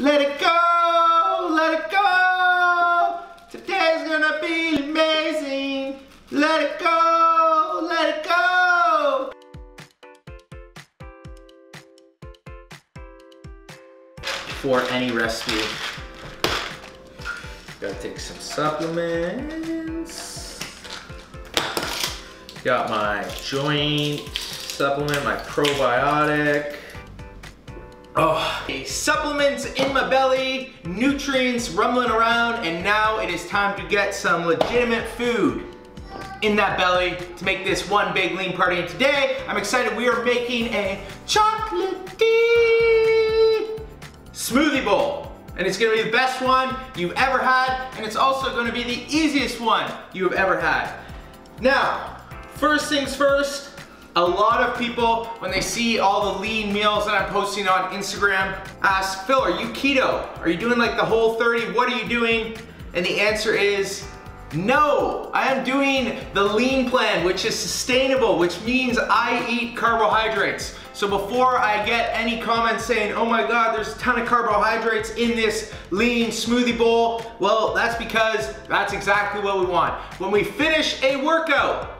Let it go, let it go. Today's gonna be amazing. Let it go, let it go. For any recipe, gotta take some supplements. Got my joint supplement, my probiotic. Oh, supplements in my belly, nutrients rumbling around, and now it is time to get some legitimate food in that belly to make this one big lean party. And today, I'm excited, we are making a chocolatey smoothie bowl. And it's gonna be the best one you've ever had, and it's also gonna be the easiest one you have ever had. Now, first things first, a lot of people, when they see all the lean meals that I'm posting on Instagram, ask, Phil, are you keto? Are you doing like the Whole30? What are you doing? And the answer is, no, I am doing the lean plan, which is sustainable, which means I eat carbohydrates. So before I get any comments saying, oh my God, there's a ton of carbohydrates in this lean smoothie bowl, well, that's because that's exactly what we want. When we finish a workout,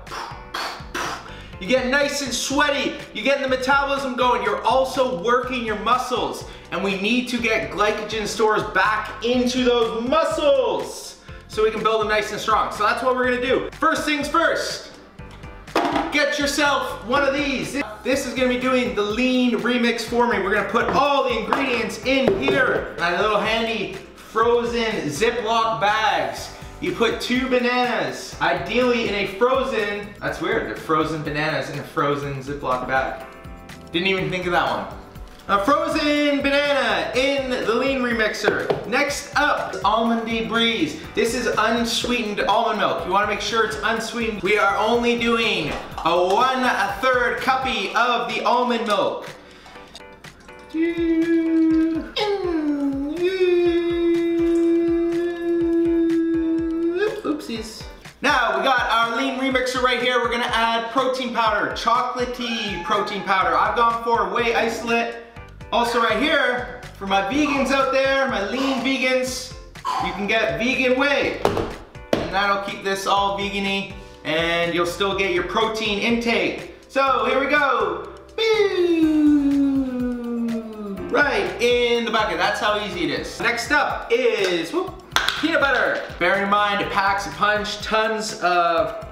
you get nice and sweaty, you get the metabolism going, you're also working your muscles, and we need to get glycogen stores back into those muscles so we can build them nice and strong. So that's what we're gonna do. First things first, get yourself one of these. This is gonna be doing the lean remix for me. We're gonna put all the ingredients in here. My little handy frozen Ziploc bags. You put 2 bananas, ideally in a frozen, that's weird, they're frozen bananas in a frozen Ziploc bag. Didn't even think of that one. A frozen banana in the lean remixer. Next up, Almond Breeze. This is unsweetened almond milk. You wanna make sure it's unsweetened. We are only doing a 1/3 cuppy of the almond milk. Oopsies. Now we got our lean remixer right here. We're gonna add protein powder, chocolatey protein powder. I've gone for whey isolate. Also right here, for my vegans out there, my lean vegans, you can get vegan whey. And that'll keep this all vegan-y, and you'll still get your protein intake. So here we go. Right in the bucket, that's how easy it is. Next up is, peanut butter. Bear in mind, it packs a punch,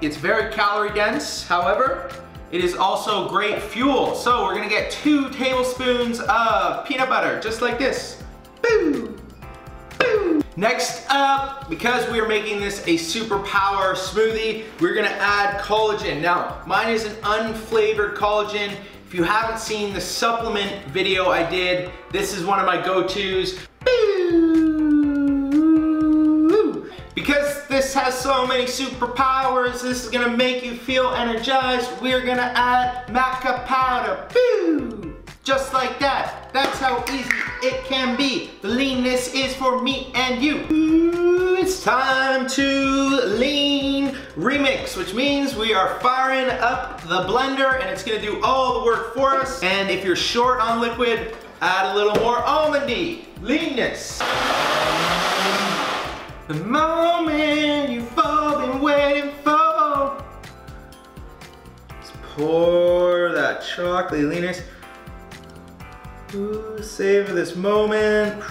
it's very calorie dense, however, it is also great fuel. So we're gonna get 2 tablespoons of peanut butter, just like this. Boo! Boo! Next up, because we are making this a super power smoothie, we're gonna add collagen. Now, mine is an unflavored collagen. If you haven't seen the supplement video I did, this is one of my go-tos. Because this has so many superpowers, this is gonna make you feel energized, we're gonna add maca powder. Boo! Just like that. That's how easy it can be. The leanness is for me and you. Ooh, it's time to lean remix, which means we are firing up the blender and it's gonna do all the work for us. And if you're short on liquid, add a little more almondy leanness. The moment you've all been waiting for. Let's pour that chocolate leanness. Ooh, savor this moment.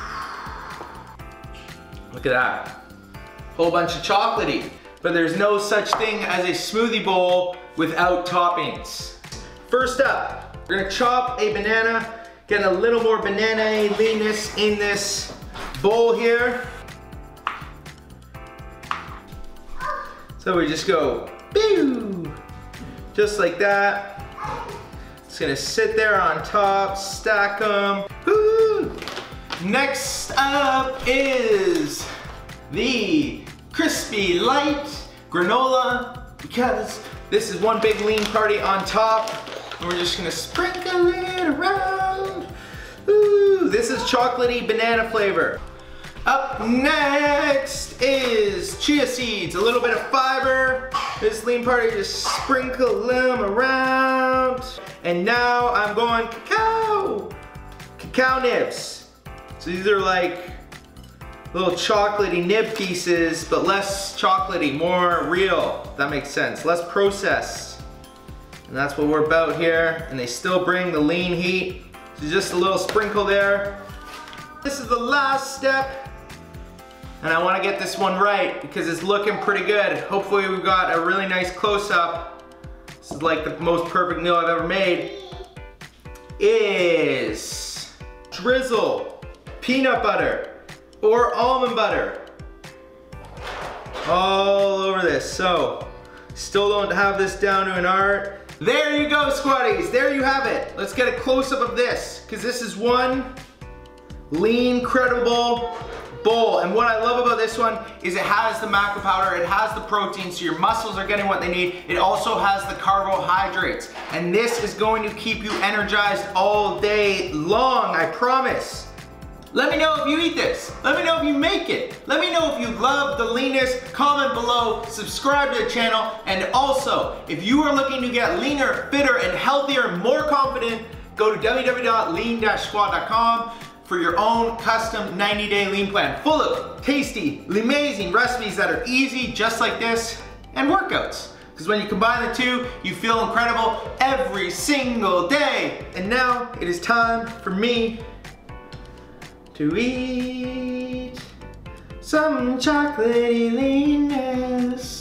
Look at that. Whole bunch of chocolatey. But there's no such thing as a smoothie bowl without toppings. First up, we're gonna chop a banana, get a little more banana leanness in this bowl here. So we just go, pew, just like that. It's gonna sit there on top, stack them. Woo. Next up is the Crispy Light granola, because this is one big lean party on top. And we're just gonna sprinkle it around. Ooh, this is chocolatey banana flavor. Up next is chia seeds, a little bit of fiber. This lean party, just sprinkle them around. And now I'm going cacao nibs. This So these are like little chocolatey nib pieces, but less chocolatey, more real, if that makes sense. Less processed. And that's what we're about here. And they still bring the lean heat. So just a little sprinkle there. This is the last step. And I want to get this one right because it's looking pretty good. Hopefully we got a really nice close-up. This is like the most perfect meal I've ever made. Is drizzle peanut butter or almond butter all over this. So, still don't have this down to an art. There you go, squaddies. There you have it. Let's get a close-up of this, because this is one lean, credible bowl. And what I love about this one is it has the macro powder, it has the protein, so your muscles are getting what they need. It also has the carbohydrates. And this is going to keep you energized all day long, I promise. Let me know if you eat this. Let me know if you make it. Let me know if you love the leanness. Comment below, subscribe to the channel, and also, if you are looking to get leaner, fitter, and healthier, more confident, go to www.lean-squad.com for your own custom 90-day lean plan, full of tasty, amazing recipes that are easy, just like this, and workouts. Because when you combine the two, you feel incredible every single day. And now, it is time for me to eat some chocolatey leanness.